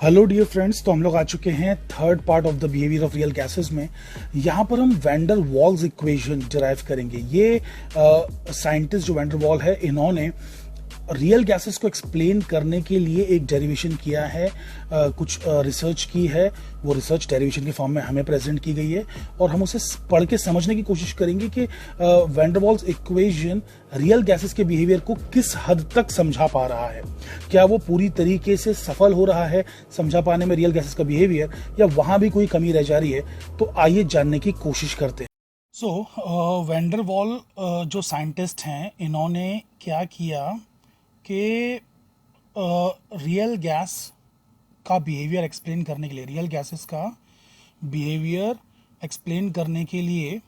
Hello dear friends, तो हम लोग आ चुके हैं third part of the behaviour of real gases में। यहाँ पर हम वैंडर वॉल्स इक्वेशन डिराइव करेंगे। ये साइंटिस्ट जो वैंडर वॉल है, इन्होंने रियल गैसेस को एक्सप्लेन करने के लिए एक डेरिवेशन किया है, कुछ रिसर्च की है। वो रिसर्च डेरिवेशन के फॉर्म में हमें प्रेजेंट की गई है और हम उसे पढ़ के समझने की कोशिश करेंगे कि wander walls equation real gases के बिहेवियर को किस हद तक समझा पा रहा है। क्या वो पूरी तरीके से सफल हो रहा है समझा पाने में रियल गैसेस का बिहेवियर, या वहां भी कोई कमी रह जा रही है। तो आइए जानने की कोशिश करते हैं। सो वैंडर वॉल जो साइंटिस्ट हैं, इन्होंने क्या किया कि रियल गैस का बिहेवियर एक्सप्लेन करने के लिए, रियल गैसेस का बिहेवियर एक्सप्लेन करने के लिए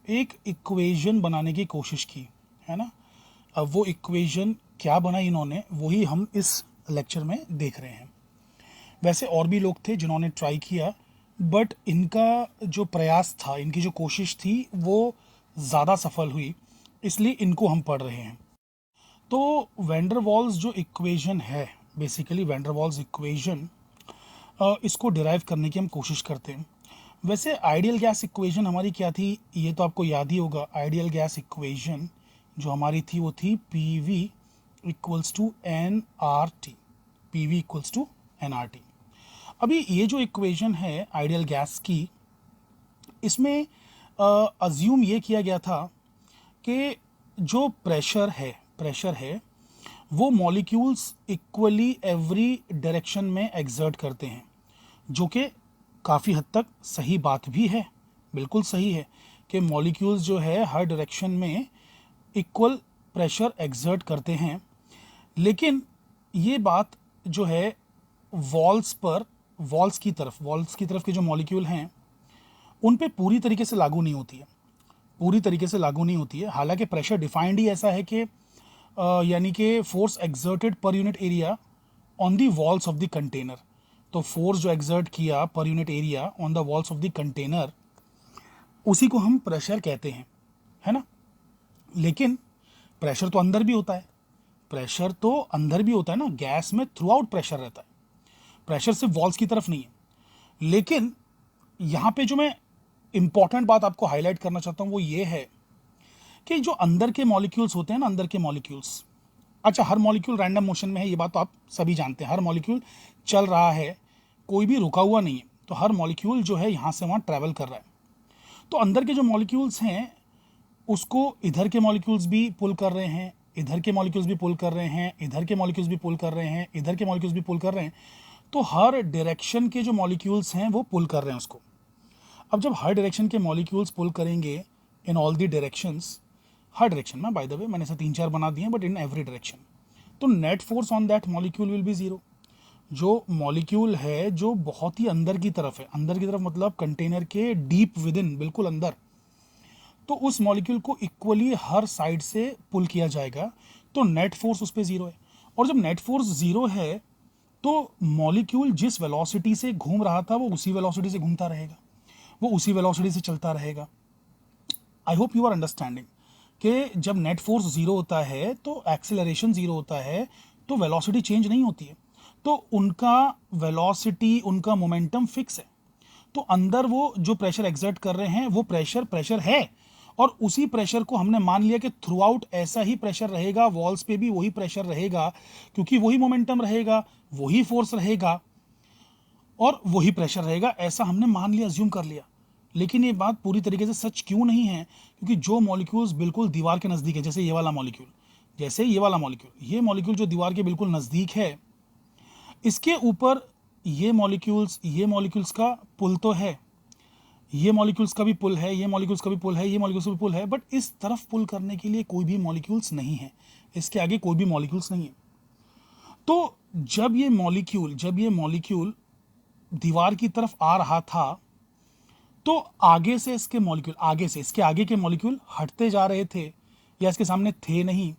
एक इक्वेशन बनाने की कोशिश की, है ना। अब वो इक्वेशन क्या बनाई इन्होंने, वही हम इस लेक्चर में देख रहे हैं। वैसे और भी लोग थे जिन्होंने ट्राई किया, बट इनका जो प्रयास था, इनकी जो कोशिश थी, वो ज़्यादा सफल हुई, इसलिए इनको हम पढ़ रहे हैं। तो वैंडर वॉल्स जो इक्वेशन है, बेसिकली वैंडर वॉल्स इक्वेशन, इसको डिराइव करने की हम कोशिश करते हैं। वैसे आइडियल गैस इक्वेशन हमारी क्या थी, ये तो आपको याद ही होगा। आइडियल गैस इक्वेशन जो हमारी थी वो थी P V equals to N R T. P V equals to N R T. अभी ये जो इक्वेशन है आइडियल गैस की, इसमें अज्यूम ये किया गया था कि जो प्रेशर है वो मॉलिक्यूल्स इक्वली एवरी डायरेक्शन में एक्सर्ट करते हैं, जो कि काफ़ी हद तक सही बात भी है। बिल्कुल सही है कि मॉलिक्यूल्स जो है हर डायरेक्शन में इक्वल प्रेशर एक्सर्ट करते हैं। लेकिन ये बात जो है वॉल्स की तरफ के जो मॉलिक्यूल हैं उन पे पूरी तरीके से लागू नहीं होती है। हालांकि प्रेशर डिफाइंड ही ऐसा है कि यानी कि force exerted per unit area on the walls of the container. तो फोर्स जो एक्सर्ट किया per unit area on the walls of the container, उसी को हम प्रेशर कहते हैं, है ना। लेकिन प्रेशर तो अंदर भी होता है ना। गैस में थ्रू आउट प्रेशर रहता है। प्रेशर सिर्फ वॉल्स की तरफ नहीं है। लेकिन यहाँ पे जो मैं इंपॉर्टेंट बात आपको हाईलाइट करना चाहता हूँ वो ये है कि जो अंदर के मॉलिक्यूल्स होते हैं ना, अच्छा, हर मॉलिक्यूल रैंडम मोशन में है, ये बात तो आप सभी जानते हैं। हर मॉलिक्यूल चल रहा है, कोई भी रुका हुआ नहीं है। तो हर मॉलिक्यूल जो है यहाँ से वहाँ ट्रैवल कर रहा है। तो अंदर के जो मॉलिक्यूल्स हैं उसको इधर के मॉलिक्यूल्स भी पुल कर रहे हैं, इधर के मॉलिक्यूल्स भी पुल कर रहे हैं, इधर के मॉलिक्यूल्स भी पुल कर रहे हैं, इधर के मॉलिक्यूल्स भी पुल कर रहे हैं। तो हर डायरेक्शन के जो मॉलिक्यूल्स हैं वो पुल कर रहे हैं उसको। अब जब हर डायरेक्शन के मॉलिक्यूल्स पुल करेंगे in all the directions, her direction में, बाय द वे मैंने ऐसे 3-4 बना दिए, बट इन एवरी डायरेक्शन, तो net force on that molecule will be zero. जो मॉलिक्यूल है जो बहुत ही अंदर की तरफ है, अंदर की तरफ मतलब कंटेनर के डीप विद इन, बिल्कुल अंदर, तो उस मॉलिक्यूल को इक्वली हर साइड से पुल किया जाएगा। तो नेट फोर्स उस पर जीरो है। और जब नेट फोर्स जीरो है तो मॉलिक्यूल जिस वेलोसिटी से घूम रहा था वो उसी वेलोसिटी से घूमता रहेगा, वो उसी वेलोसिटी से चलता रहेगा। I hope you are understanding कि जब नेट फोर्स जीरो होता है तो एक्सेलरेशन जीरो होता है, तो वेलोसिटी चेंज नहीं होती है। तो उनका वेलोसिटी, उनका मोमेंटम फिक्स है। तो अंदर वो जो प्रेशर एक्सर्ट कर रहे हैं वो प्रेशर है, और उसी प्रेशर को हमने मान लिया कि थ्रू आउट ऐसा ही प्रेशर रहेगा, वॉल्स पे भी वही प्रेशर रहेगा, क्योंकि वही मोमेंटम रहेगा, वही फोर्स रहेगा और वही प्रेशर रहेगा। ऐसा हमने मान लिया, अज्यूम कर लिया। लेकिन ये बात पूरी तरीके से सच क्यों नहीं है? क्योंकि जो मॉलिक्यूल्स बिल्कुल दीवार के नज़दीक है, जैसे ये वाला मॉलिक्यूल, ये मॉलिक्यूल जो दीवार के बिल्कुल नज़दीक है, इसके ऊपर ये मॉलिक्यूल्स का पुल तो है, ये मॉलिक्यूल्स का भी पुल है, ये मॉलिक्यूल्स का भी पुल है, ये मॉलिक्यूल्स का भी पुल है, बट इस तरफ पुल करने के लिए कोई भी मॉलिक्यूल्स नहीं है, इसके आगे कोई भी मॉलिक्यूल्स नहीं है। तो जब ये मॉलिक्यूल दीवार की तरफ आ रहा था, तो इसके आगे के मॉलिक्यूल हटते जा रहे थे या इसके सामने थे नहीं।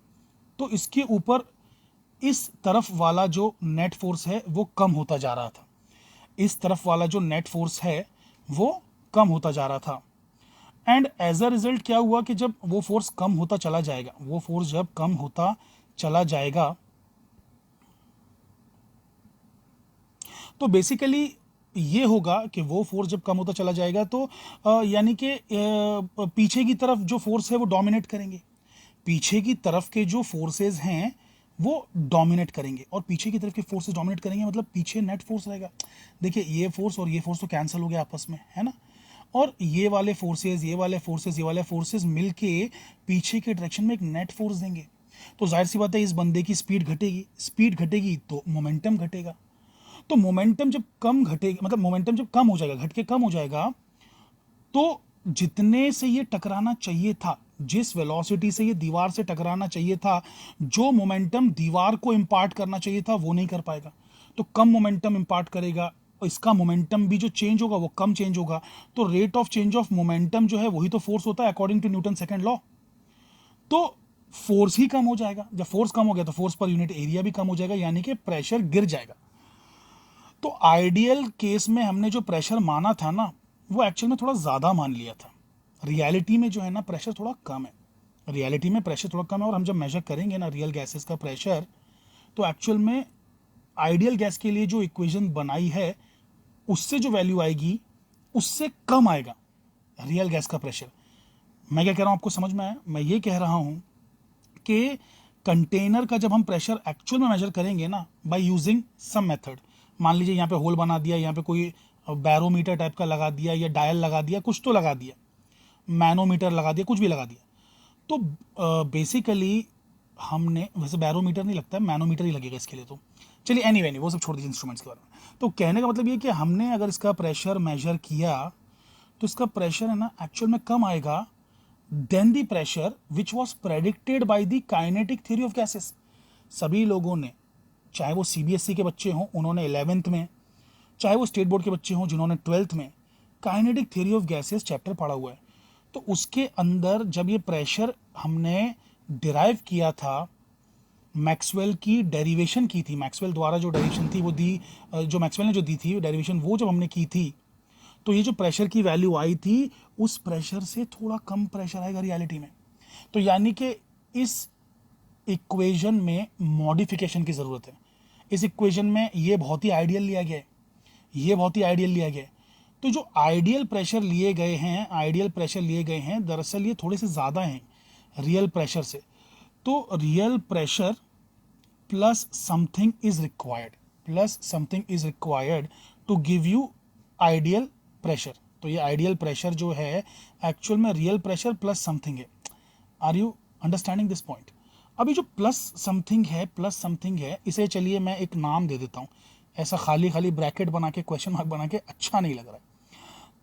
तो इसके ऊपर इस तरफ वाला जो नेट फोर्स है वो कम होता जा रहा था, इस तरफ वाला जो नेट फोर्स है वो कम होता जा रहा था। एंड एज अ रिजल्ट क्या हुआ कि जब वो फोर्स कम होता चला जाएगा, तो बेसिकली ये होगा कि वो फोर्स जब कम होता चला जाएगा तो यानी कि पीछे की तरफ जो फोर्स है वो डोमिनेट करेंगे, पीछे की तरफ के जो फोर्सेस हैं वो डोमिनेट करेंगे, और पीछे की तरफ के फोर्सेस डोमिनेट करेंगे मतलब पीछे नेट फोर्स रहेगा। देखिए ये फोर्स और ये फोर्स तो कैंसिल हो गया आपस में, है ना, और ये वाले फोर्सेस ये वाले फोर्सेस ये वाले फोर्सेस मिलके पीछे के डायरेक्शन में एक नेट फोर्स देंगे। तो जाहिर सी बात है इस बंदे की स्पीड घटेगी, स्पीड घटेगी तो मोमेंटम घटेगा। तो मोमेंटम जब कम घटेगा, मतलब मोमेंटम जब कम हो जाएगा, घट के कम हो जाएगा, तो जितने से ये टकराना चाहिए था, जिस वेलोसिटी से ये दीवार से टकराना चाहिए था, जो मोमेंटम दीवार को इंपार्ट करना चाहिए था वो नहीं कर पाएगा, तो कम मोमेंटम इंपार्ट करेगा, इसका मोमेंटम भी जो चेंज होगा वो कम चेंज होगा। तो rate of change of momentum जो है वही तो फोर्स होता है according to Newton second law. तो फोर्स ही कम हो जाएगा, जब फोर्स कम हो गया तो फोर्स पर यूनिट एरिया भी कम हो जाएगा, यानी कि प्रेशर गिर जाएगा। तो आइडियल केस में हमने जो प्रेशर माना था ना वो एक्चुअल में थोड़ा ज़्यादा मान लिया था। रियलिटी में जो है ना प्रेशर थोड़ा कम है, रियलिटी में प्रेशर थोड़ा कम है, और हम जब मेजर करेंगे ना रियल गैसेस का प्रेशर तो एक्चुअल में आइडियल गैस के लिए जो इक्वेशन बनाई है उससे जो वैल्यू आएगी उससे कम आएगा रियल गैस का प्रेशर। मैं क्या कह रहा हूँ आपको समझ में आया? मैं ये कह रहा हूँ कि कंटेनर का जब हम प्रेशर एक्चुअल में मेजर करेंगे ना बाय यूजिंग सम मेथड, मान लीजिए यहाँ पे होल बना दिया, यहाँ पे कोई बैरोमीटर टाइप का लगा दिया या डायल लगा दिया, कुछ तो लगा दिया, मैनोमीटर लगा दिया, कुछ भी लगा दिया, तो बेसिकली हमने, वैसे बैरोमीटर नहीं लगता है, मैनोमीटर ही लगेगा इसके लिए, तो चलिए एनीवे वो सब छोड़ दीजिए इंस्ट्रूमेंट्स के बारे में। तो कहने का मतलब ये कि हमने अगर इसका प्रेशर मेजर किया तो इसका प्रेशर है ना एक्चुअल में कम आएगा than the pressure which was predicted by the kinetic theory of gases. सभी लोगों ने, चाहे वो सीबीएसई के बच्चे हों उन्होंने 11th में, चाहे वो स्टेट बोर्ड के बच्चे हों जिन्होंने 12th में kinetic theory of gases chapter पढ़ा हुआ है, तो उसके अंदर जब ये प्रेशर हमने डिराइव किया था, मैक्सवेल की डेरिवेशन की थी, मैक्सवेल द्वारा जो डेरिवेशन थी वो दी, जो मैक्सवेल ने जो दी थी डेरिवेशन, वो जब हमने की थी तो ये जो प्रेशर की वैल्यू आई थी उस प्रेशर से थोड़ा कम प्रेशर आएगा रियलिटी में। तो यानी कि इस इक्वेशन में मॉडिफिकेशन की ज़रूरत है। इस इक्वेशन में ये बहुत ही आइडियल लिया गया है, ये बहुत ही आइडियल लिया गया है। तो जो आइडियल प्रेशर लिए गए हैं, आइडियल प्रेशर लिए गए हैं दरअसल ये थोड़े से ज़्यादा हैं रियल प्रेशर से। तो real pressure plus something is required, plus something is required to give you ideal pressure. तो ये आइडियल प्रेशर जो है एक्चुअल में रियल प्रेशर प्लस समथिंग है। Are you understanding this point? अभी जो प्लस समथिंग है, प्लस समथिंग है, इसे चलिए मैं एक नाम दे देता हूँ, ऐसा खाली खाली ब्रैकेट बना के क्वेश्चन मार्क बना के अच्छा नहीं लग रहा है,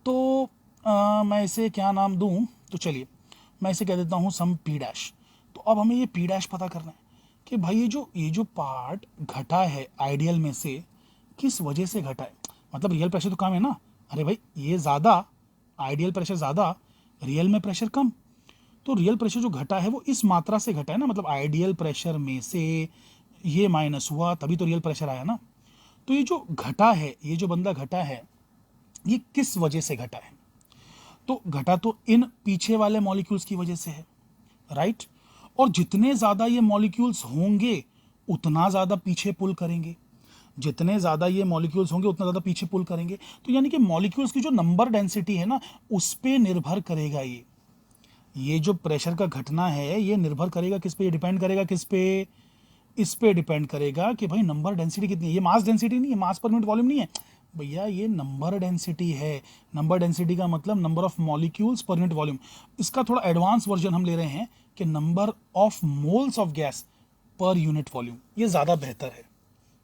तो मैं इसे क्या नाम दूं? तो चलिए मैं इसे कह देता हूं सम पी डैश। तो अब हमें ये पी डैश पता करना है कि भाई ये जो पार्ट घटा है आइडियल में से किस वजह से घटा है। मतलब रियल प्रेशर तो कम है ना, अरे भाई ये ज़्यादा, आइडियल प्रेशर ज़्यादा, रियल में प्रेशर कम, तो रियल प्रेशर जो घटा है वो इस मात्रा से घटा है ना, मतलब आइडियल प्रेशर में से ये माइनस हुआ तभी तो रियल प्रेशर आया ना। तो ये जो घटा है, ये जो बंदा घटा है, ये किस वजह से घटा है? तो घटा तो इन पीछे वाले मॉलिक्यूल्स की वजह से है, राइट? और जितने ज़्यादा ये मॉलिक्यूल्स होंगे उतना ज़्यादा पीछे पुल करेंगे, जितने ज़्यादा ये मॉलिक्यूल्स होंगे उतना ज़्यादा पीछे पुल करेंगे। तो यानी कि मॉलिक्यूल्स की जो नंबर डेंसिटी है ना उस पर निर्भर करेगा ये जो प्रेशर का घटना है ये निर्भर करेगा किस पे? ये डिपेंड करेगा किस पे? इस पे डिपेंड करेगा कि भाई नंबर डेंसिटी कितनी है। ये मास डेंसिटी नहीं है, मास पर यूनिट वॉल्यूम नहीं है भैया, ये नंबर डेंसिटी है। नंबर डेंसिटी का मतलब number of molecules per unit volume. इसका थोड़ा एडवांस वर्जन हम ले रहे हैं कि number of moles of gas per unit volume, ये ज़्यादा बेहतर है।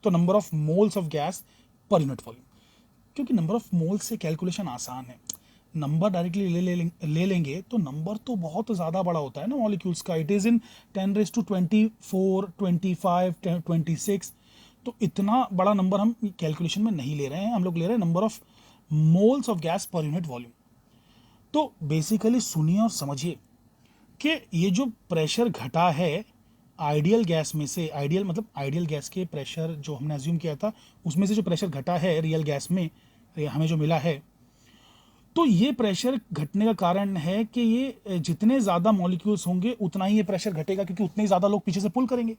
तो number of moles of gas per unit volume, क्योंकि नंबर ऑफ मोल्स से कैलकुलेशन आसान है, नंबर डायरेक्टली ले लेंगे तो नंबर तो बहुत ज़्यादा बड़ा होता है ना मॉलिक्यूल्स का। It is in 10⁻²⁴, 25, 26। तो इतना बड़ा नंबर हम कैलकुलेशन में नहीं ले रहे हैं, हम लोग ले रहे हैं number of moles of gas per unit volume. तो बेसिकली सुनिए और समझिए कि ये जो प्रेशर घटा है आइडियल गैस में से, आइडियल मतलब आइडियल गैस के प्रेशर जो हमने अज्यूम किया था उसमें से जो प्रेशर घटा है रियल गैस में हमें जो मिला है, तो ये प्रेशर घटने का कारण है कि ये जितने ज़्यादा मॉलिक्यूल्स होंगे उतना ही ये प्रेशर घटेगा, क्योंकि उतने ही ज़्यादा लोग पीछे से पुल करेंगे।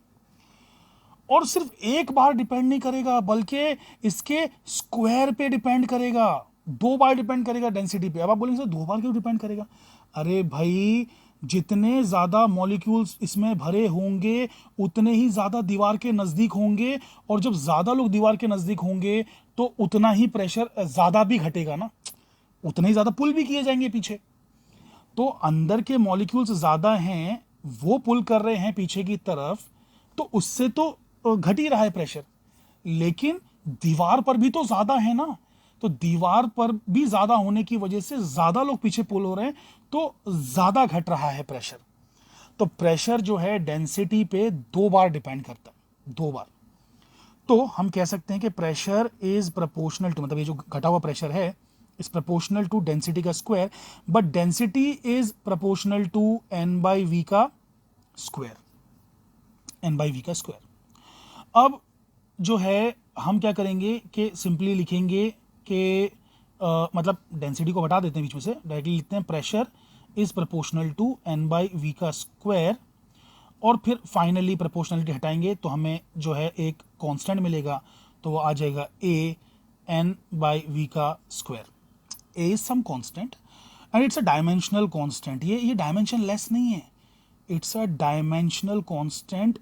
और सिर्फ एक बार डिपेंड नहीं करेगा बल्कि इसके स्क्वायर पे डिपेंड करेगा, 2 बार डिपेंड करेगा डेंसिटी पे। अब आप बोलेंगे सर 2 बार क्यों डिपेंड करेगा? अरे भाई, जितने ज्यादा मॉलिक्यूल्स इसमें भरे होंगे उतने ही ज्यादा दीवार के नजदीक होंगे, और जब ज्यादा लोग दीवार के नजदीक होंगे तो उतना ही प्रेशर ज्यादा भी घटेगा ना, उतने ही ज्यादा पुल भी किए जाएंगे पीछे। तो अंदर के मॉलिक्यूल्स ज्यादा हैं, वो पुल कर रहे हैं पीछे की तरफ, तो उससे तो घट ही रहा है प्रेशर। लेकिन दीवार पर भी तो ज्यादा है ना, तो दीवार पर भी ज्यादा होने की वजह से ज्यादा लोग पीछे पुल हो रहे हैं, तो ज्यादा घट रहा है प्रेशर। तो प्रेशर जो है डेंसिटी पे 2 बार डिपेंड करता है, 2 बार। तो हम कह सकते हैं कि प्रेशर इज प्रोपोर्शनल टू, मतलब ये जो घटा हुआ प्रेशर है इज प्रोपोर्शनल टू डेंसिटी का square, but density is proportional to N by V का स्क्वायर, एन बाई वी का स्क्वायर। अब जो है हम क्या करेंगे कि सिंपली लिखेंगे कि मतलब डेंसिटी को हटा देते हैं बीच में से, डायरेक्टली लिखते हैं pressure is proportional to N by V का स्क्वायर, और फिर फाइनली प्रोपोर्शनलिटी हटाएंगे तो हमें जो है एक कांस्टेंट मिलेगा, तो वो आ जाएगा ए एन बाई वी का square. A is some constant and it's a dimensional constant. ये डायमेंशन लेस नहीं है, इट्स अ डायमेंशनल कांस्टेंट,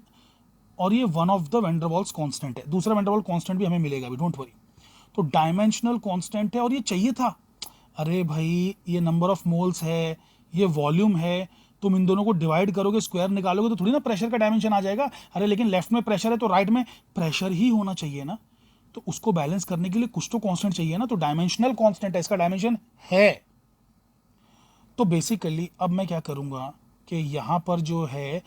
और ये one of the van der Waals constant है। दूसरा वैंडरवाल कांस्टेंट भी हमें मिलेगा अभी, डोंट वरी। तो डायमेंशनल कांस्टेंट है और ये चाहिए था। अरे भाई, ये नंबर ऑफ मोल्स है, ये वॉल्यूम है, तुम इन दोनों को डिवाइड करोगे, स्क्वायर निकालोगे तो थोड़ी ना प्रेशर का डायमेंशन आ जाएगा। अरे लेकिन लेफ्ट में प्रेशर है तो राइट में प्रेशर ही होना चाहिए ना, तो उसको बैलेंस करने के लिए कुछ तो कांस्टेंट चाहिए ना, तो डायमेंशनल कांस्टेंट है, इसका डायमेंशन है। तो बेसिकली अब मैं क्या करूंगा कि यहां पर जो है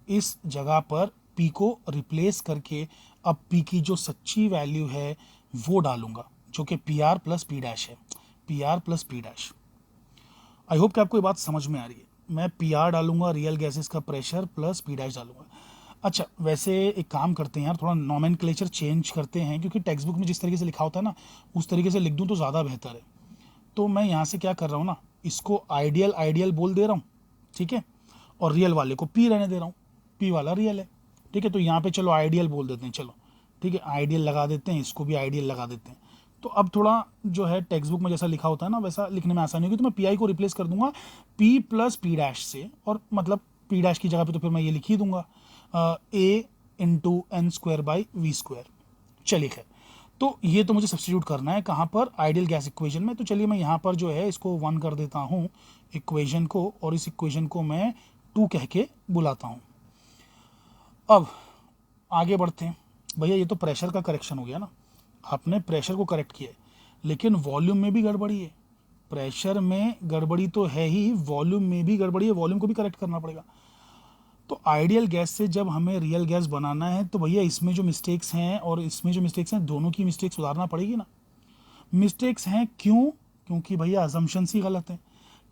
इस जगह पर पी को रिप्लेस करके अब पी की जो सच्ची वैल्यू है वो डालूंगा, जो कि P R plus P dash है, P R plus P dash. I hope कि आपको ये बात समझ में आ रही है। मैं पी आर डालूंगा, रियल गैसेस का प्रेशर, प्लस पी डैश डालूंगा। अच्छा, वैसे एक काम करते हैं यार, थोड़ा नॉमेनक्लेचर चेंज करते हैं, क्योंकि टेक्स्ट बुक में जिस तरीके से लिखा होता है ना उस तरीके से लिख दूं तो ज़्यादा बेहतर है। तो मैं यहाँ से क्या कर रहा हूँ ना, इसको आइडियल आइडियल बोल दे रहा हूँ, ठीक है, और रियल वाले को पी रहने दे रहा हूँ, पी वाला रियल है, ठीक है। तो यहाँ पे चलो आइडियल बोल देते हैं, चलो ठीक है, आइडियल लगा देते हैं, इसको भी आइडियल लगा देते हैं। तो अब थोड़ा जो है टेक्स्ट बुक में जैसा लिखा होता है ना वैसा लिखने में आसानी होगी, तो मैं पी आई को रिप्लेस कर दूंगा पी प्लस पी डैश से, और मतलब पी डैश की जगह पे तो फिर मैं ये लिख ही दूंगा A into N square by V square. चलिए खैर, तो ये तो मुझे सब्स्टिट्यूट करना है कहाँ पर, आइडियल गैस इक्वेशन में। तो चलिए मैं यहाँ पर जो है इसको 1 कर देता हूँ इक्वेशन को, और इस इक्वेशन को मैं 2 कह के बुलाता हूँ। अब आगे बढ़ते हैं। भैया ये तो प्रेशर का करेक्शन हो गया ना, आपने प्रेशर को करेक्ट किया है, लेकिन वॉल्यूम में भी गड़बड़ी है। प्रेशर में गड़बड़ी तो है ही, वॉल्यूम में भी गड़बड़ी है, वॉल्यूम को भी करेक्ट करना पड़ेगा। तो आइडियल गैस से जब हमें रियल गैस बनाना है तो भैया इसमें जो मिस्टेक्स हैं और इसमें जो मिस्टेक्स हैं, दोनों की मिस्टेक्स सुधारना पड़ेगी ना। मिस्टेक्स हैं क्यों? क्योंकि भैया अजम्पशंस ही गलत है।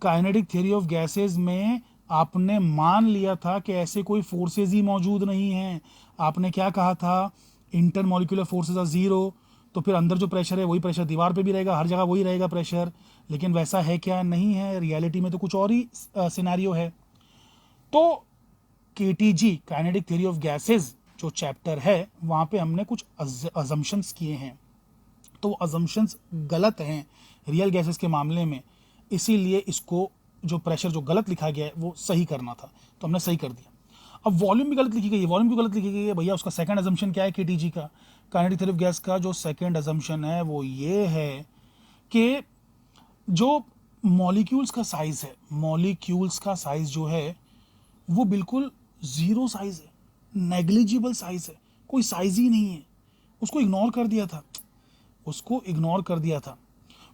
काइनेटिक थ्योरी ऑफ गैसेस में आपने मान लिया था कि ऐसे कोई फोर्सेज ही मौजूद नहीं हैं। आपने क्या कहा था, इंटरमॉलिक्यूलर फोर्सेज आर जीरो, तो फिर अंदर जो प्रेशर है वही प्रेशर दीवार पे भी रहेगा, हर जगह वही रहेगा प्रेशर। लेकिन वैसा है क्या? नहीं है, रियलिटी में तो कुछ और ही सिनेरियो है। तो KTG kinetic theory of gases जो चैप्टर है वहाँ पे हमने कुछ अजम्पशंस किए हैं, तो वो अजम्पशंस गलत हैं रियल गैसेस के मामले में, इसीलिए इसको जो प्रेशर जो गलत लिखा गया है वो सही करना था, तो हमने सही कर दिया। अब वॉल्यूम भी गलत लिखी गई है, वॉल्यूम क्यों गलत लिखी गई है भैया? उसका सेकंड अजम्पशन क्या है केटीजी का, काइनेटिक थ्योरी ऑफ गैस का जो सेकंड अजम्पशन है वो ये है कि जो मॉलिक्यूल्स का साइज है, मॉलिक्यूल्स का साइज जो है वो बिल्कुल जीरो साइज है, नेग्लिजिबल साइज है, कोई साइज ही नहीं है, उसको इग्नोर कर दिया था, उसको इग्नोर कर दिया था।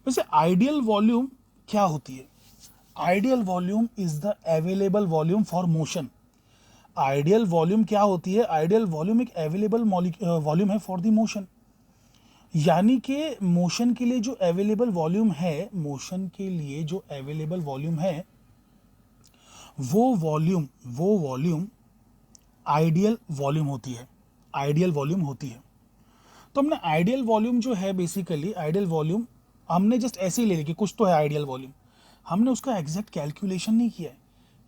वैसे आइडियल वॉल्यूम क्या होती है? Ideal volume is the available volume for motion. Ideal volume क्या होती है? आइडियल वॉल्यूम एक अवेलेबल वॉल्यूम है फॉर द मोशन, यानी कि मोशन के लिए जो अवेलेबल वॉल्यूम है, मोशन के लिए जो अवेलेबल वॉल्यूम है वो वॉल्यूम आइडियल वॉल्यूम होती है, आइडियल वॉल्यूम होती है। तो हमने आइडियल वॉल्यूम जो है, बेसिकली आइडियल वॉल्यूम हमने जस्ट ऐसे ही ले ली कि कुछ तो है आइडियल वॉल्यूम, हमने उसका एग्जैक्ट कैलकुलेशन नहीं किया है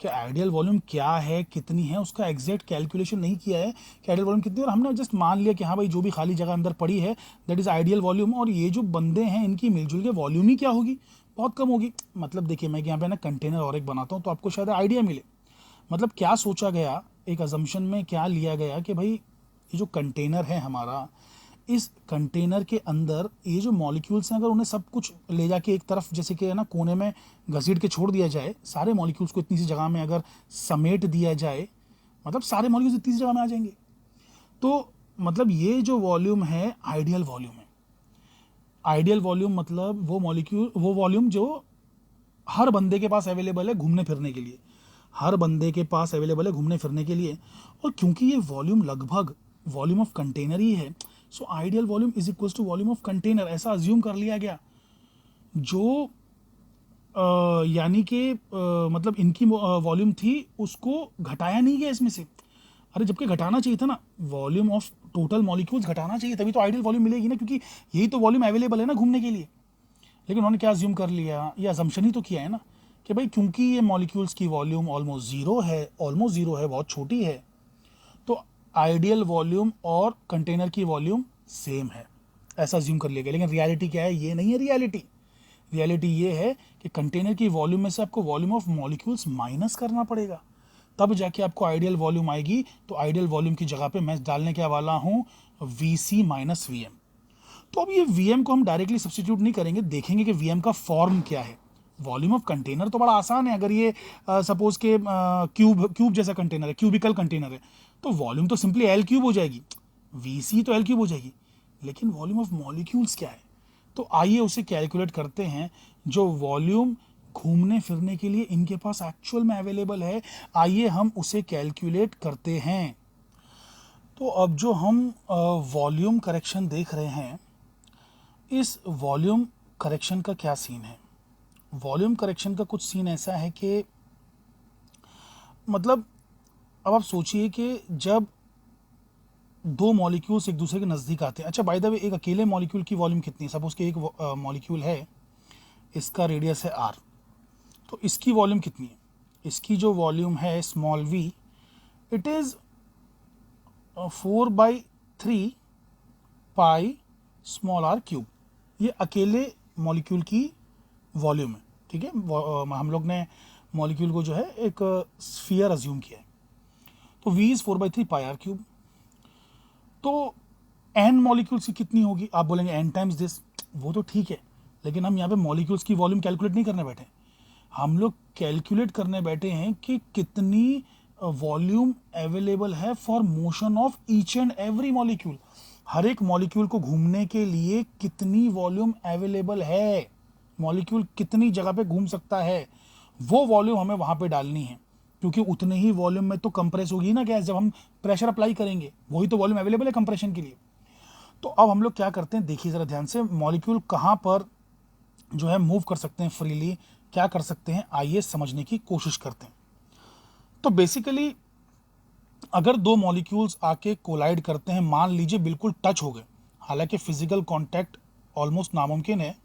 कि आइडियल वॉल्यूम क्या है, कितनी है, उसका एग्जैक्ट कैलकुलेशन नहीं किया है कि आइडियल वॉल्यूम कितनी है, और हमने जस्ट मान लिया कि हाँ भाई जो भी खाली जगह अंदर पड़ी है दैट इज़ आइडियल वॉल्यूम, और ये जो बंदे हैं इनकी मिलजुल के वॉल्यूम ही क्या होगी, बहुत कम होगी। मतलब देखिए मैं यहाँ पे ना कंटेनर और एक बनाता हूँ तो आपको शायद आइडिया मिले। मतलब क्या सोचा गया, एक अजम्पशन में क्या लिया गया कि भाई ये जो कंटेनर है हमारा, इस कंटेनर के अंदर ये जो मॉलिक्यूल्स हैं अगर उन्हें सब कुछ ले जाके एक तरफ जैसे कि है ना कोने में घसीट के छोड़ दिया जाए, सारे मॉलिक्यूल्स को इतनी सी जगह में अगर समेट दिया जाए, मतलब सारे मॉलिक्यूल्स इतनी सी जगह में आ जाएंगे। तो मतलब ये जो वॉल्यूम है आइडियल वॉल्यूम है। आइडियल वॉल्यूम मतलब वो मॉलिक्यूल, वो वॉल्यूम जो हर बंदे के पास अवेलेबल है घूमने फिरने के लिए, हर बंदे के पास अवेलेबल है घूमने फिरने के लिए। और क्योंकि ये वॉल्यूम लगभग वॉल्यूम ऑफ कंटेनर ही है, so ideal volume is equals to volume of container, ऐसा अज्यूम कर लिया गया। जो यानी कि मतलब इनकी वॉल्यूम थी उसको घटाया नहीं गया इसमें से। अरे जबकि घटाना चाहिए था ना, वॉल्यूम ऑफ टोटल मॉलिक्यूल्स घटाना चाहिए, तभी तो आइडियल वॉल्यूम मिलेगी ना, क्योंकि यही तो वॉल्यूम अवेलेबल है ना घूमने के लिए। लेकिन उन्होंने क्या अज्यूम कर लिया, ये अजम्पशन ही तो किया है ना कि भाई क्योंकि ये मॉलिक्यूल्स की वॉल्यूम ऑलमोस्ट ज़ीरो है, ऑलमोस्ट ज़ीरो है, बहुत छोटी है, तो आइडियल वॉल्यूम और कंटेनर की वॉल्यूम सेम है, ऐसा अज्यूम कर लिया गया। लेकिन रियलिटी क्या है, ये नहीं है रियलिटी। रियलिटी ये है कि कंटेनर की वॉल्यूम में से आपको वॉल्यूम ऑफ मॉलिक्यूल्स माइनस करना पड़ेगा, तब जाके आपको आइडियल वॉल्यूम आएगी। तो आइडियल वॉल्यूम की जगह पे मैं डालने क्या वाला हूँ, V C minus V M. तो अब ये वी को हम डायरेक्टली सब्सटीट्यूट नहीं करेंगे, देखेंगे कि वी का फॉर्म क्या है। वॉल्यूम ऑफ कंटेनर तो बड़ा आसान है, अगर ये सपोज के क्यूब जैसा कंटेनर है, क्यूबिकल कंटेनर है, तो वॉल्यूम तो सिंपली एल क्यूब हो जाएगी, वी सी तो एल क्यूब हो जाएगी। लेकिन वॉल्यूम ऑफ मॉलिक्यूल्स क्या है, तो आइए उसे कैलकुलेट करते हैं। जो वॉल्यूम घूमने फिरने के लिए इनके पास एक्चुअल में अवेलेबल है, आइए हम उसे कैलकुलेट करते हैं। तो अब जो हम वॉल्यूम करेक्शन देख रहे हैं, इस वॉल्यूम करेक्शन का क्या सीन है। वॉल्यूम करेक्शन का कुछ सीन ऐसा है कि मतलब अब आप सोचिए कि जब दो मॉलिक्यूल्स एक दूसरे के नज़दीक आते हैं, अच्छा बाय द वे एक अकेले मॉलिक्यूल की वॉल्यूम कितनी है, सपोज कि एक मॉलिक्यूल है, इसका रेडियस है r, तो इसकी वॉल्यूम कितनी है, इसकी जो वॉल्यूम है small v, it is 4/3 pi small r cube. ये अकेले मॉलिक्यूल की वॉल्यूम है, ठीक है। हम लोग ने मॉलिक्यूल को जो है एक स्फीयर अज्यूम किया है, तो v is 4/3 pi r cube. तो n मॉलिक्यूल्स की कितनी होगी, आप बोलेंगे n टाइम्स दिस, वो तो ठीक है, लेकिन हम यहाँ पे मॉलिक्यूल्स की वॉल्यूम कैलकुलेट नहीं करने बैठे, हम लोग कैलकुलेट करने बैठे हैं कि कितनी वॉल्यूम अवेलेबल है for motion of each and every molecule. हर एक मॉलिक्यूल को घूमने के लिए कितनी वॉल्यूम अवेलेबल है, मॉलिक्यूल कितनी जगह पे घूम सकता है, वो वॉल्यूम हमें वहाँ पे डालनी है, क्योंकि उतने ही वॉल्यूम में तो कंप्रेस होगी ना गैस, जब हम प्रेशर अप्लाई करेंगे वही तो वॉल्यूम अवेलेबल है कंप्रेशन के लिए। तो अब हम लोग क्या करते हैं, देखिए ज़रा ध्यान से, मॉलिक्यूल कहाँ पर जो है मूव कर सकते हैं फ्रीली, क्या कर सकते हैं, आइए समझने की कोशिश करते हैं। तो बेसिकली अगर दो मॉलिक्यूल्स आके कोलाइड करते हैं, मान लीजिए बिल्कुल टच हो गए, हालांकि फिजिकल कांटेक्ट ऑलमोस्ट नामुमकिन है।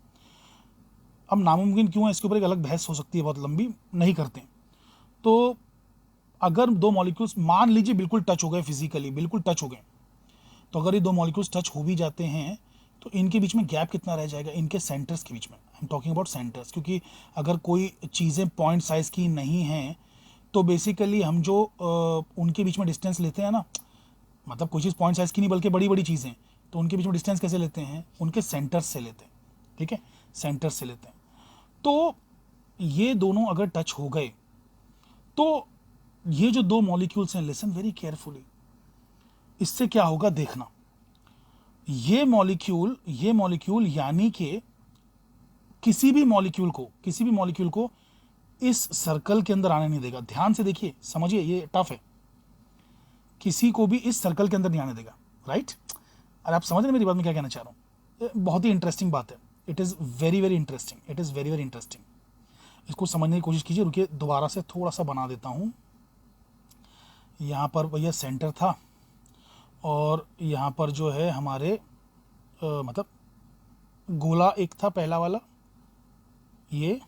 अब नामुमकिन क्यों है, इसके ऊपर एक अलग बहस हो सकती है, बहुत लंबी, नहीं करते। तो अगर दो मॉलिक्यूल्स मान लीजिए बिल्कुल टच हो गए, फिजिकली बिल्कुल टच हो गए, तो अगर ये दो मॉलिक्यूल्स टच हो भी जाते हैं तो इनके बीच में गैप कितना रह जाएगा, इनके सेंटर्स के बीच में, I am talking about centres, क्योंकि अगर कोई चीज़ें पॉइंट साइज की नहीं हैं तो बेसिकली हम जो उनके बीच में डिस्टेंस लेते हैं ना, मतलब कोई चीज़ पॉइंट साइज की नहीं बल्कि बड़ी बड़ी चीज़ें, तो उनके बीच में डिस्टेंस कैसे लेते हैं, उनके सेंटर्स से लेते हैं, ठीक है, सेंटर्स से लेते हैं। तो ये दोनों अगर टच हो गए तो ये जो दो मॉलिक्यूल्स हैं, लिसन वेरी केयरफुली, इससे क्या होगा देखना। ये मॉलिक्यूल यानी कि किसी भी मॉलिक्यूल को इस सर्कल के अंदर आने नहीं देगा। ध्यान से देखिए, समझिए, ये टफ है, किसी को भी इस सर्कल के अंदर नहीं आने देगा, राइट। और आप समझ रहे हैं मेरी बात में क्या कहना चाह रहा हूँ, बहुत ही इंटरेस्टिंग बात है, it is very very interesting, it is very very interesting. इसको समझने की कोशिश कीजिए, रुकिए दोबारा से थोड़ा सा बना देता हूँ। यहाँ पर भैया सेंटर था और यहाँ पर जो है हमारे मतलब गोला एक था पहला वाला ये,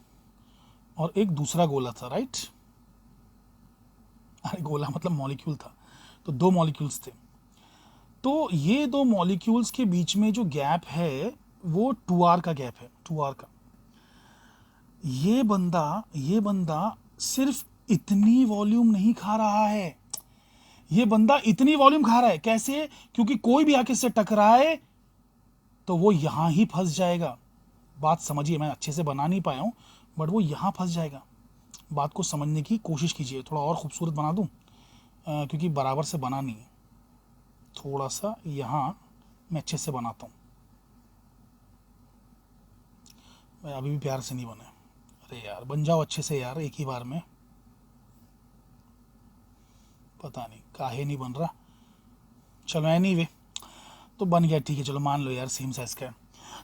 और एक दूसरा गोला था, राइट। अरे गोला मतलब मॉलिक्यूल था, तो 2 मॉलिक्यूल्स थे। तो ये 2 मॉलिक्यूल्स के बीच में जो गैप है वो 2r का गैप है, 2r का। ये बंदा सिर्फ इतनी वॉल्यूम नहीं खा रहा है, ये बंदा इतनी वॉल्यूम खा रहा है। कैसे? क्योंकि कोई भी आके इससे टकराए तो वो यहां ही फंस जाएगा। बात समझिए, मैं अच्छे से बना नहीं पाया हूं, बट वो यहां फंस जाएगा। बात को समझने की कोशिश कीजिए, थोड़ा और खूबसूरत बना दूं, क्योंकि बराबर से बना नहीं है। थोड़ा सा यहां मैं अच्छे से बनाता हूं। मैं अभी भी प्यार से नहीं बना है। अरे यार बन जाओ अच्छे से यार, एक ही बार में। पता नहीं काहे नहीं बन रहा। चलो एनीवे, तो बन गया, ठीक है, चलो मान लो यार सेम साइज का है।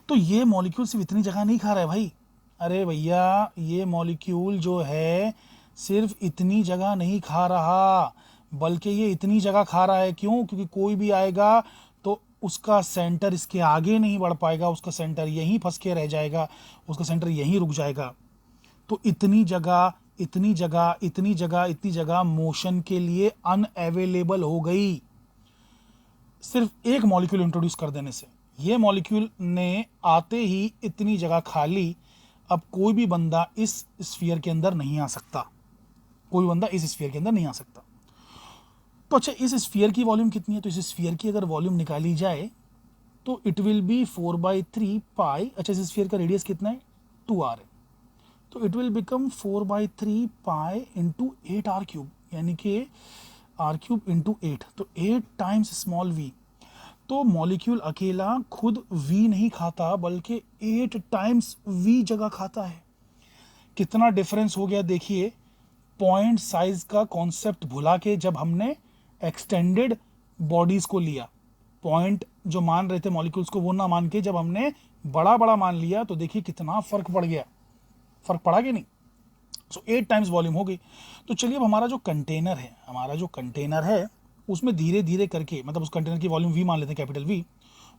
तो ये मॉलिक्यूल सिर्फ इतनी जगह नहीं खा रहा है भाई। अरे भैया ये मॉलिक्यूल जो है सिर्फ इतनी जगह नहीं खा रहा, बल्कि ये इतनी जगह खा रहा है। क्यों? क्योंकि कोई भी आएगा तो उसका सेंटर इसके आगे नहीं बढ़ पाएगा, उसका सेंटर यहीं फंस के रह जाएगा, उसका सेंटर यहीं रुक जाएगा। तो इतनी जगह, इतनी जगह, इतनी जगह, इतनी जगह मोशन के लिए अनअवेलेबल हो गई सिर्फ एक मॉलिक्यूल इंट्रोड्यूस कर देने से। ये मॉलिक्यूल ने आते ही इतनी जगह खा ली। अब कोई भी बंदा इस स्फीयर के अंदर नहीं आ सकता, कोई बंदा इस स्फीयर के अंदर नहीं आ सकता। तो अच्छा, इस स्फीयर की वॉल्यूम कितनी है? तो इस स्फीयर की अगर वॉल्यूम निकाली जाए तो इट विल बी 4/3 पाई। अच्छा, इस स्फीयर का रेडियस कितना है? 2r है। तो it will become 4/3 pi into 8r³, यानी कि r³ इंटू 8, तो 8 टाइम्स स्मॉल v। तो मॉलिक्यूल अकेला खुद v नहीं खाता, बल्कि 8 टाइम्स v जगह खाता है। कितना डिफरेंस हो गया देखिए। पॉइंट साइज का कॉन्सेप्ट भुला के जब हमने एक्सटेंडेड बॉडीज को लिया, पॉइंट जो मान रहे थे मॉलिक्यूल्स को वो ना मान के जब हमने बड़ा बड़ा मान लिया, तो देखिए कितना फर्क पड़ गया। फर्क पड़ा कि नहीं? सो 8 टाइम्स वॉल्यूम हो गई। तो चलिए, अब हमारा जो कंटेनर है उसमें धीरे धीरे करके, मतलब उस कंटेनर की वॉल्यूम v मान लेते हैं, कैपिटल V,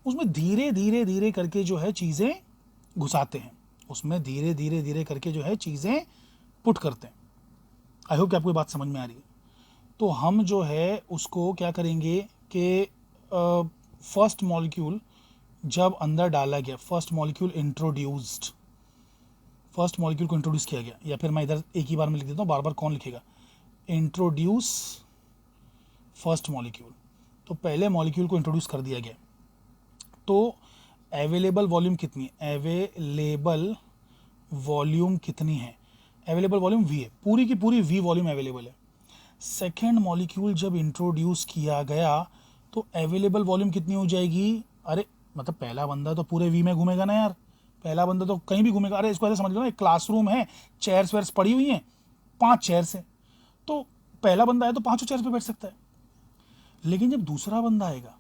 उसमें धीरे धीरे धीरे करके जो है चीज़ें घुसाते हैं, उसमें धीरे धीरे धीरे करके जो है चीज़ें पुट करते हैं। आई होप कि आपको ये बात समझ में आ रही है। तो हम जो है उसको क्या करेंगे कि फर्स्ट मॉलिक्यूल जब अंदर डाला गया, फर्स्ट मॉलिक्यूल को इंट्रोड्यूस किया गया, या फिर मैं इधर एक ही बार में लिख देता हूँ, बार बार कौन लिखेगा? Introduce first molecule. तो पहले मॉलिक्यूल को इंट्रोड्यूस कर दिया गया। तो अवेलेबल वॉल्यूम कितनी है? अवेलेबल वॉल्यूम कितनी है? अवेलेबल वॉल्यूम v है, पूरी की पूरी v वॉल्यूम अवेलेबल है। सेकेंड मॉलिक्यूल जब इंट्रोड्यूस किया गया तो अवेलेबल वॉल्यूम कितनी हो जाएगी? अरे मतलब पहला बंदा तो पूरे v में घूमेगा ना यार, पहला बंदा तो कहीं भी घूमेगा। अरे इसको ऐसे समझ लो ना, एक क्लासरूम है, चेयर्स वेयर्स पड़ी हुई हैं, 5 चेयर्स है, तो पहला बंदा है तो 5 चेयर्स पे बैठ सकता है। लेकिन जब दूसरा बंदा आएगा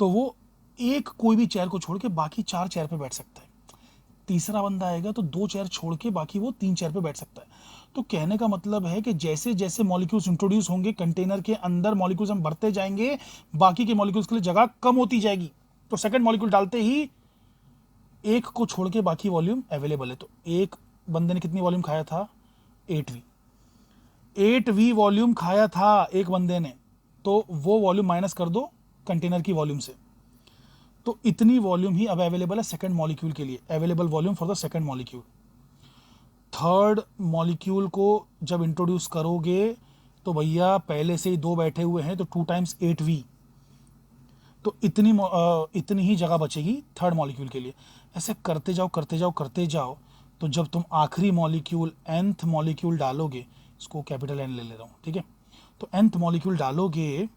तो वो एक कोई भी चेयर को छोड़ के बाकी 4 चेयर पे बैठ सकता है। तीसरा बंदा आएगा तो 2 चेयर छोड़ के बाकी वो 3 चेयर पे बैठ सकता है। तो कहने का मतलब है कि जैसे जैसे मॉलिक्यूल्स इंट्रोड्यूस होंगे कंटेनर के अंदर, मॉलिक्यूल्स हम भरते जाएंगे, बाकी के मॉलिक्यूल्स के लिए जगह कम होती जाएगी। तो सेकंड मॉलिक्यूल डालते ही एक को छोड़ के बाकी वॉल्यूम अवेलेबल है। तो एक बंदे ने कितनी वॉल्यूम खाया था? 8v। 8v वॉल्यूम खाया था एक बंदे ने, तो वो वॉल्यूम माइनस कर दो कंटेनर की वॉल्यूम से, तो इतनी वॉल्यूम ही अब अवेलेबल है सेकंड मॉलिक्यूल के लिए। Available volume for the second molecule. Third molecule को जब इंट्रोड्यूस करोगे तो भैया पहले से ही 2 बैठे हुए हैं, तो 2 टाइम्स 8v, तो इतनी ही जगह बचेगी थर्ड मॉलिक्यूल के लिए। ऐसे करते जाओ करते जाओ करते जाओ, तो जब तुम आखिरी मॉलिक्यूल nth मॉलिक्यूल डालोगे, इसको कैपिटल N ले रहा हूँ, ठीक है, तो nth मॉलिक्यूल डालोगे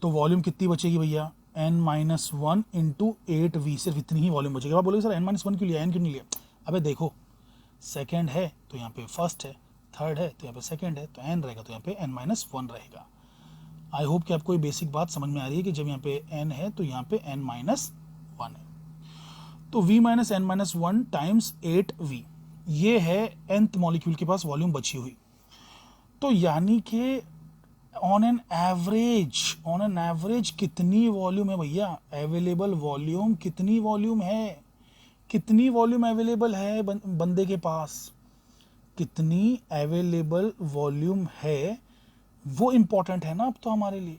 तो वॉल्यूम कितनी बचेगी भैया? n-1 इंटू 8v, सिर्फ इतनी ही वॉल्यूम बचेगी। आप बोलोगे सर n-1 क्यों लिया, n क्यों नहीं लिया? अबे देखो, सेकेंड है तो यहाँ पे फर्स्ट है, थर्ड है तो यहाँ पे सेकेंड है, तो n रहेगा तो यहाँ पे n-1 रहेगा। आई होप कि आपको ये बेसिक बात समझ में आ रही है कि जब यहाँ पे n है तो यहाँ पे n-1 है, तो v-n-1 टाइम्स 8v, ये है nth मॉलिक्यूल के पास वॉल्यूम बची हुई। तो यानी कि ऑन एन एवरेज कितनी वॉल्यूम है भैया? अवेलेबल वॉल्यूम कितनी वॉल्यूम है? कितनी वॉल्यूम अवेलेबल है बंदे के पास? कितनी अवेलेबल वॉल्यूम है वो इम्पॉर्टेंट है ना अब तो हमारे लिए।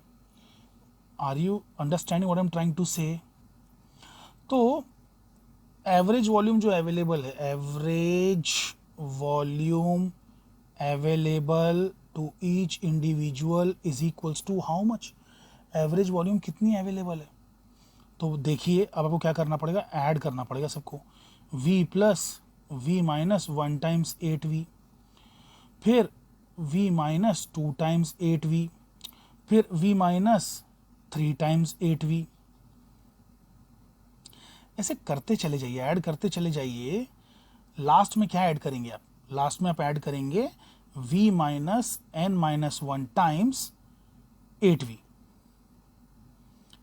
Are you understanding what I am trying to say? तो एवरेज वॉल्यूम जो अवेलेबल है, average volume available to each individual is equals to how much? Average volume कितनी अवेलेबल है? तो देखिए अब आपको क्या करना पड़ेगा, ऐड करना पड़ेगा सबको। v plus v minus 1 times 8v, फिर v माइनस 2 टाइम्स 8v, फिर v माइनस 3 टाइम्स 8v। ऐसे करते चले जाइए, ऐड करते चले जाइए। लास्ट में क्या ऐड करेंगे आप? लास्ट में आप ऐड करेंगे v minus n minus 1 times 8v,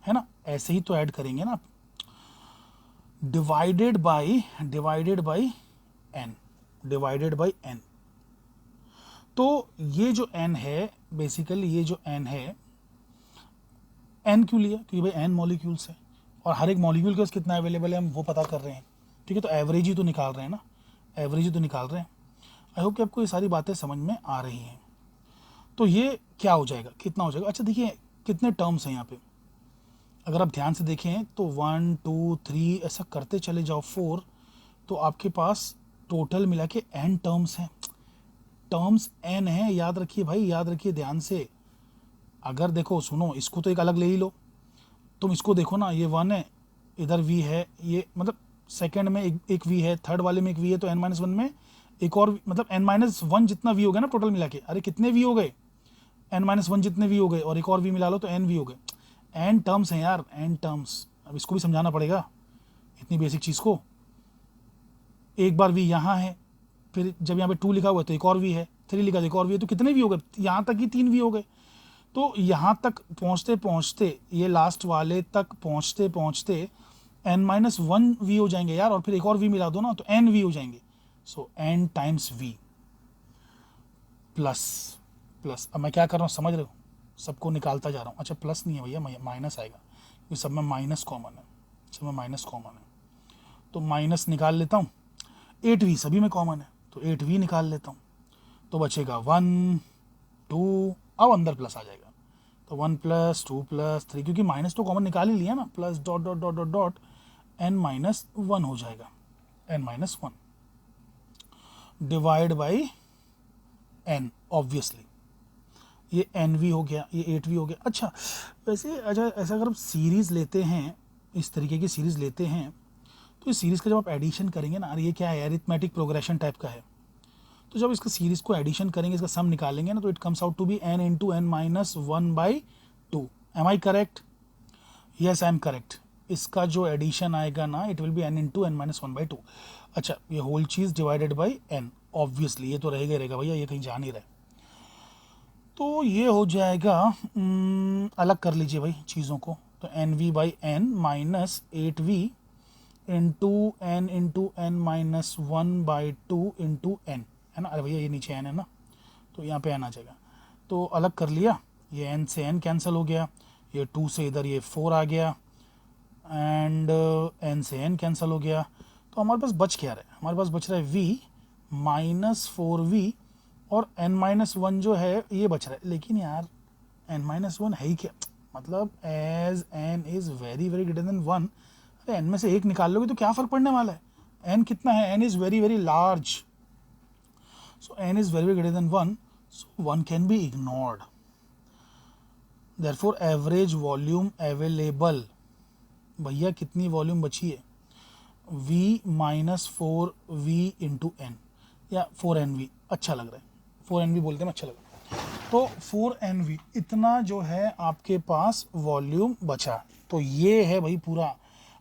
है ना? ऐसे ही तो ऐड करेंगे ना आप। Divided by n, divided by n। तो ये जो n है, बेसिकली ये जो n है, n क्यों लिया? क्योंकि भाई n मॉलिक्यूल्स है और हर एक मॉलिक्यूल के पास कितना अवेलेबल है हम वो पता कर रहे हैं, ठीक है? तो एवरेज ही तो निकाल रहे हैं ना, एवरेज ही तो निकाल रहे हैं। आई होप कि आपको ये सारी बातें समझ में आ रही हैं। तो ये क्या हो जाएगा, कितना हो जाएगा? अच्छा देखिए कितने टर्म्स हैं यहाँ पे, अगर आप ध्यान से देखें तो 1 2 3 ऐसा करते चले जाओ 4, तो आपके पास टोटल मिला के n टर्म्स हैं। टर्म्स n है, याद रखिए भाई, याद रखिए ध्यान से। अगर देखो सुनो, इसको तो एक अलग ले ही लो, तुम इसको देखो ना, ये 1 है, इधर v है, ये मतलब सेकंड में एक v है, थर्ड वाले में एक v है, तो n माइनस 1 में एक और मतलब n माइनस 1 जितना v हो गया ना टोटल मिला के। अरे कितने v हो गए? n माइनस 1 जितने v हो गए और एक और v मिला लो तो n v हो गए। n टर्म्स हैं यार, n टर्म्स। अब इसको भी समझाना पड़ेगा इतनी बेसिक चीज़ को। एक बार v यहाँ है, फिर जब यहाँ पे 2 लिखा हुआ है तो एक और v है, 3 लिखा तो एक और v है, तो कितने v हो गए? यहाँ तक ही 3 v हो गए। तो यहाँ तक पहुँचते पहुँचते, ये लास्ट वाले तक पहुँचते पहुँचते n माइनस 1 v हो जाएंगे यार, और फिर एक और v मिला दो ना तो n v हो जाएंगे। सो n times v plus plus. अब मैं क्या कर रहा हूँ समझ रहे हो? सबको निकालता जा रहा हूँ। अच्छा प्लस नहीं है भैया, माइनस आएगा, क्योंकि सब में माइनस कॉमन है, सब में माइनस कॉमन है। तो माइनस निकाल लेता हूँ, 8v सभी में कॉमन है तो 8v निकाल लेता हूँ, तो बचेगा 1 2, अब अंदर प्लस आ जाएगा, तो 1 प्लस 2 प्लस 3, क्योंकि माइनस तो कॉमन निकाल ही लिया ना, plus dot dot dot dot dot n minus 1 हो जाएगा, n minus 1 divide by n, obviously ये nv हो गया, ये 8v हो गया। अच्छा वैसे, अच्छा ऐसा अगर आप सीरीज़ लेते हैं, इस तरीके की सीरीज़ लेते हैं, तो इस सीरीज़ का जब आप एडिशन करेंगे ना, ये क्या है, अरिथमेटिक प्रोग्रेशन टाइप का है, तो जब इसका सीरीज़ को एडिशन करेंगे, इसका सम निकालेंगे ना, तो it comes out to be n into n minus 1/2। Am I correct? Yes I am correct. इसका जो एडिशन आएगा ना, it will be n into n minus 1/2। अच्छा ये होल चीज़ डिवाइडेड बाई n, ऑब्वियसली ये तो रहेगा रहेगा भैया, ये कहीं जा नहीं रहा है। तो ये हो जाएगा, अलग कर लीजिए भाई चीज़ों को, तो nv by n minus 8v into n minus 1/2 into n, है ना? अरे भैया ये नीचे n है ना, तो यहाँ पे n आ जाएगा, तो अलग कर लिया, ये n से n कैंसिल हो गया, ये 2 से इधर ये 4 आ गया, एंड n से n कैंसिल हो गया, तो हमारे पास बच क्या रहा है? हमारे पास बच रहा है v माइनस 4v, और n माइनस 1 जो है ये बच रहा है। लेकिन यार n माइनस 1 है ही क्या, मतलब as n is very very greater than 1, अरे n में से एक निकाल लोगे तो क्या फ़र्क पड़ने वाला है? n कितना है? n is very very large, so n is very very greater than 1, so 1 can be ignored. Therefore average volume available, भैया कितनी वॉल्यूम बची है? v minus 4v into n, या 4nv अच्छा लग रहा है, 4nv बोलते हैं अच्छा लग रहा है, तो 4nv इतना जो है आपके पास वॉल्यूम बचा, तो ये है भाई पूरा।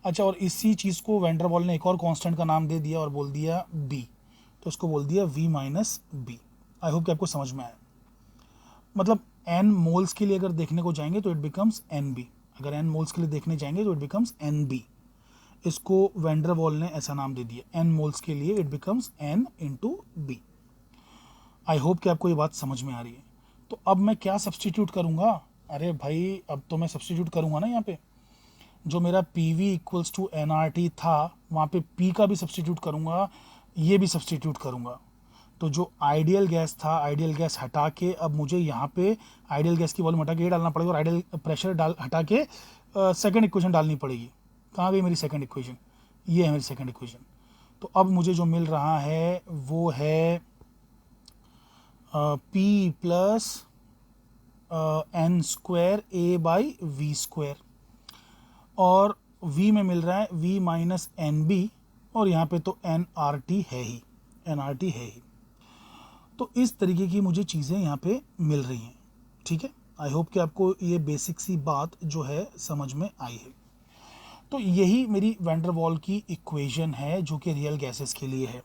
अच्छा और इसी चीज़ को वैन डर वाल ने एक और कांस्टेंट का नाम दे दिया और बोल दिया b, तो उसको बोल दिया v minus B. I hope कि आपको समझ में आया। मतलब n मोल्स के लिए अगर देखने को जाएंगे तो इट बिकम्स nb, अगर n मोल्स के लिए देखने जाएंगे तो इट बिकम्स nb। इसको वैन डर वाल ने ऐसा नाम दे दिया, n मोल्स के लिए it becomes n into B. I hope कि आपको ये बात समझ में आ रही है। तो अब मैं क्या सब्सटीट्यूट करूँगा? अरे भाई अब तो मैं सब्सटीट्यूट करूँगा ना, यहाँ पे जो मेरा P V equals to N R T था, वहाँ पे पी का भी सब्सटीट्यूट करूँगा, ये भी सब्सटीट्यूट करूँगा। तो जो आइडियल गैस था, आइडियल गैस हटा के अब मुझे यहाँ पे आइडियल गैस की वॉल्यूम हटा के ये डालना पड़ेगा और आइडियल प्रेशर हटा के सेकंड इक्वेशन डालनी पड़ेगी। कहाँ गई मेरी सेकंड इक्वेशन? ये है मेरी सेकंड इक्वेशन। तो अब मुझे जो मिल रहा है वो है P plus N square A by V square, और V में मिल रहा है V माइनस एन बी, और यहाँ पे तो एन आर टी है ही, एन आर टी है ही। तो इस तरीके की मुझे चीज़ें यहाँ पे मिल रही हैं। ठीक है, आई होप कि आपको ये बेसिक सी बात जो है समझ में आई है। तो यही मेरी वैन डर वाल की इक्वेशन है जो कि रियल गैसेस के लिए है।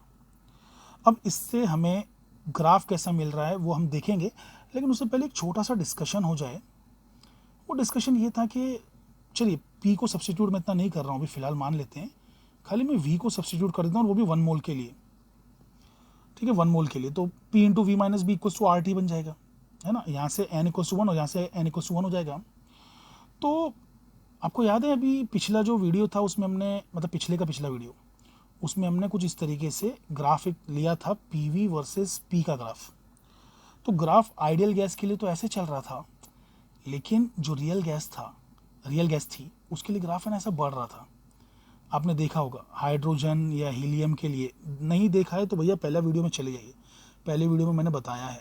अब इससे हमें ग्राफ कैसा मिल रहा है वो हम देखेंगे, लेकिन उससे पहले एक छोटा सा डिस्कशन हो जाए। वो डिस्कशन ये था कि चलिए P को सब्स्टिट्यूट मैं इतना नहीं कर रहा हूँ अभी फ़िलहाल, मान लेते हैं, खाली मैं V को सब्स्टिट्यूट कर देता हूँ और वो भी 1 मोल के लिए। ठीक है, 1 मोल के लिए तो P into V minus B equals to R T बन जाएगा, है ना। यहाँ से n इक्वल्स टू 1 और यहाँ से n इक्वल्स टू 1 हो जाएगा। तो आपको याद है अभी पिछला जो वीडियो था उसमें हमने, मतलब पिछले का पिछला वीडियो, उसमें हमने कुछ इस तरीके से ग्राफ एक लिया था, PV वर्सेस P का ग्राफ। तो ग्राफ आइडियल गैस के लिए तो ऐसे चल रहा था, लेकिन जो रियल गैस थी उसके लिए ग्राफ है ना ऐसा बढ़ रहा था। आपने देखा होगा हाइड्रोजन या हीलियम के लिए, नहीं देखा है तो भैया पहला वीडियो में चले जाइए, पहले वीडियो में मैंने बताया है।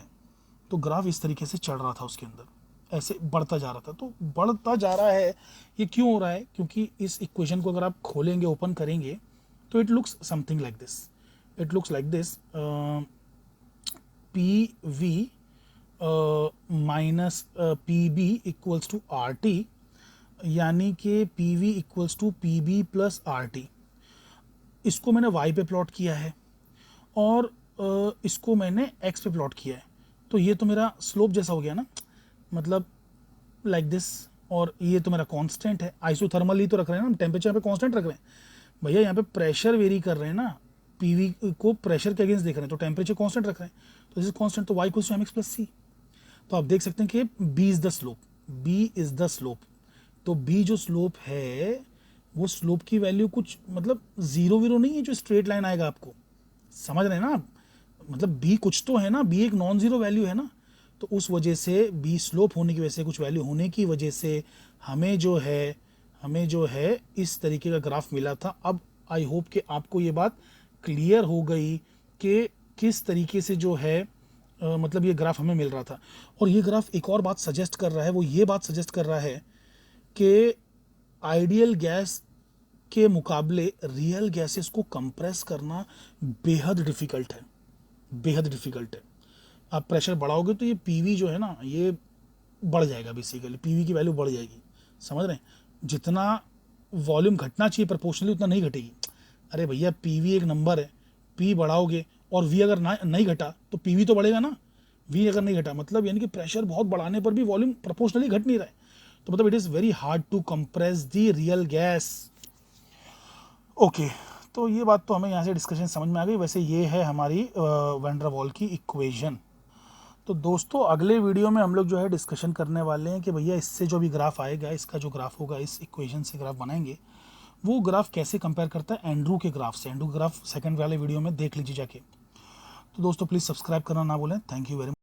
तो ग्राफ इस तरीके से चल रहा था, उसके अंदर ऐसे बढ़ता जा रहा था। तो बढ़ता जा रहा है, ये क्यों हो रहा है? क्योंकि इस इक्वेशन को अगर आप खोलेंगे, ओपन करेंगे, तो it looks something like this. It looks like this, P V minus P B equals to R T, यानी कि P V equals to P B plus R T. इसको मैंने y पे प्लॉट किया है और इसको मैंने x पे प्लॉट किया है। तो ये तो मेरा स्लोप जैसा हो गया ना, मतलब लाइक दिस। और ये तो मेरा कांस्टेंट है, आइसोथर्मल ही तो रख रहे हैं ना, टेम्परेचर पे कांस्टेंट रख रहे हैं भैया। यहाँ पे प्रेशर वेरी कर रहे हैं ना, पीवी को प्रेशर के अगेंस्ट देख रहे हैं, तो टेम्परेचर कांस्टेंट रख रहे हैं, तो दिस इज कांस्टेंट, तो y equals to mx plus C. तो आप देख सकते हैं कि b is the slope, b is the slope. तो b जो स्लोप है वो स्लोप की वैल्यू कुछ मतलब जीरो वीरो नहीं है जो स्ट्रेट लाइन आएगा, आपको समझ रहे हैं ना आप, मतलब b कुछ तो है ना, b एक नॉन जीरो वैल्यू है ना। तो उस वजह से b स्लोप होने की वजह से, कुछ वैल्यू होने की वजह से हमें जो है इस तरीके का ग्राफ मिला था। अब आई होप कि आपको ये बात क्लियर हो गई कि किस तरीके से जो है मतलब ये ग्राफ हमें मिल रहा था। और ये ग्राफ एक और बात सजेस्ट कर रहा है, वो ये बात सजेस्ट कर रहा है कि आइडियल गैस के मुकाबले रियल गैसेस को कंप्रेस करना बेहद डिफ़िकल्ट है, बेहद डिफ़िकल्ट है। आप प्रेशर बढ़ाओगे तो ये पीवी जो है ना ये बढ़ जाएगा, बेसिकली पीवी की वैल्यू बढ़ जाएगी, समझ रहे हैं। जितना वॉल्यूम घटना चाहिए प्रोपोर्शनली उतना नहीं घटेगी। अरे भैया पीवी एक नंबर है, पी बढ़ाओगे और वी अगर नहीं घटा तो पीवी तो बढ़ेगा ना, वी अगर नहीं घटा मतलब यानी कि प्रेशर बहुत बढ़ाने पर भी वॉल्यूम प्रोपोर्शनली घट नहीं रहा है। तो मतलब it is very hard to compress the real gas. Okay, तो ये बात तो हमें यहाँ से डिस्कशन समझ में आ गई। वैसे ये है हमारी वैन डर वाल की इक्वेशन। तो दोस्तों अगले वीडियो में हम लोग जो है डिस्कशन करने वाले हैं कि भैया इससे जो भी ग्राफ आएगा, इसका जो ग्राफ होगा, इस इक्वेशन से ग्राफ बनाएंगे, वो ग्राफ कैसे कंपेयर करता है एंड्रू के ग्राफ से। एंड्रू ग्राफ सेकंड वाले वीडियो में देख लीजिए जाके। तो दोस्तों प्लीज़ सब्सक्राइब करना ना भूलें। Thank you very much.